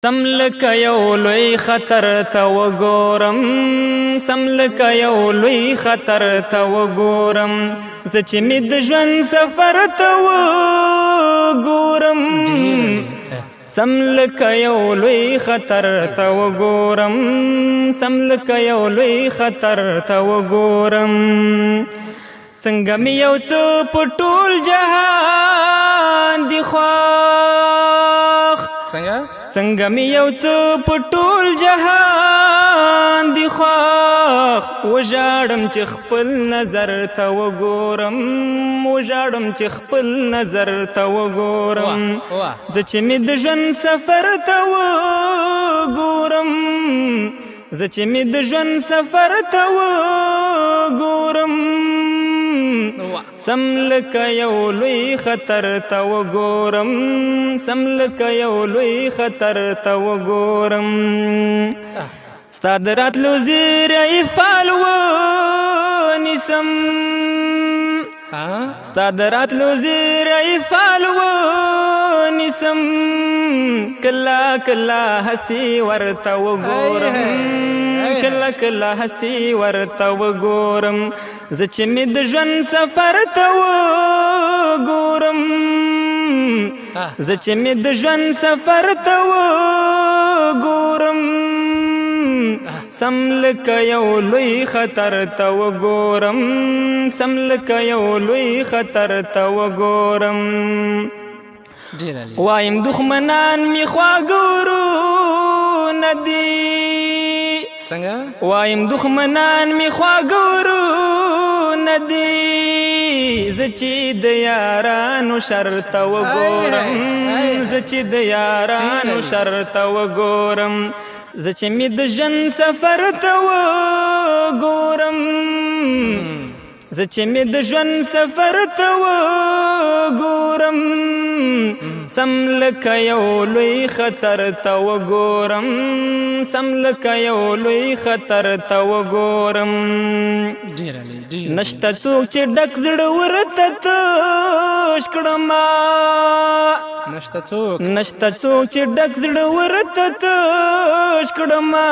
سم لکه یو لوی خطر ته وګورم، سم لکه یو لوی خطر ته وګورم، زه چې مې د ژوند سفر ته وګورم. سم لکه یو لوی خطر ته وګورم، سم لکه یو لوی خطر ته وګورم. څنګه مې یو څه په ټول جهان دی خوښ، څنګه مې یو څه په ټول جهان دی خوښ، وژاړم چې خپل نظر ته وګورم، وژاړم چې خپل نظر ته وګورم. زه چې مې د ژوند سفر ته وګورم، زه چې مې د ژوند سفر ته وګورم. سم لکه یو لوی خطر ته وګورم، سم لکه یو لوی خطر ته وګورم. ستا د راتلو زیری فال ونیسم، ستا د راتلو زیری فال ونیسم، کله کله هسې ورته وګورم، کله کله هسې ورته وګورم. زه چې مې د ژوند سفر ته وګورم، زه چې مې د ژوند سفر ته وګورم. سم لکه یو لوی خطر ته وګورم، سم لکه یو لوی خطر ته وګورم. وایم دښمنان مې خواږه ورونه دي، وایم دښمنان مې خواږه ورونه دي، زه چې د یارانو شر ته وګورم، زه چې د یارانو شر ته وګورم. زه چې مې د ژوند سفر ته وګورم، زه چې مې د ژوند سفر ته وګورم. سم لکه یو لوی خطر ته وګورم، سم لکه یو لوی خطر ته وګورم. نشته څوک چې ډک زړه ورته تش کړما، نشته څوک چې ډک زړه ورته تش کړما.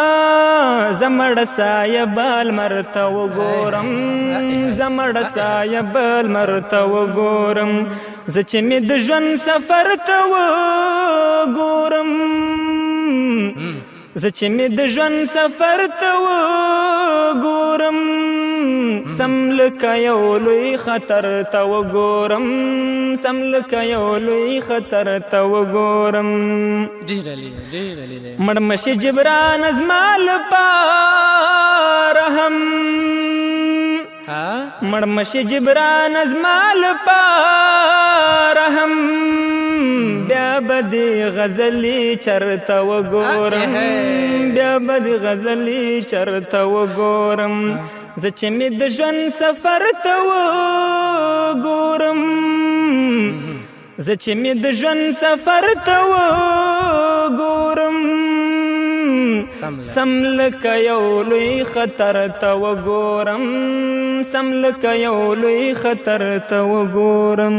زه مړه سایه بل مرته وګورم، زه مړه سایه بل مرته وګورم. زه چې مې د ژوند سفر ته وګورم، زه چې مې د ژوند سفر ته وګورم. سم لکه یو لوی خطر ته وګورم، سم لکه یو لوی خطر ته وګورم. مړ مشي جبران زما لپاره هم، مړ مشي جبران زما لپاره هم، بیا به دې غزلې چرته وګورم، بیا به دې غزلې چرته وګورم. زه چې مې د ژوند سفر ته وګورم، زه چې مې د ژوند سفر ته وګورم. سم لکه یو لوی خطر ته وګورم، سم لکه یو لوی خطر ته وګورم.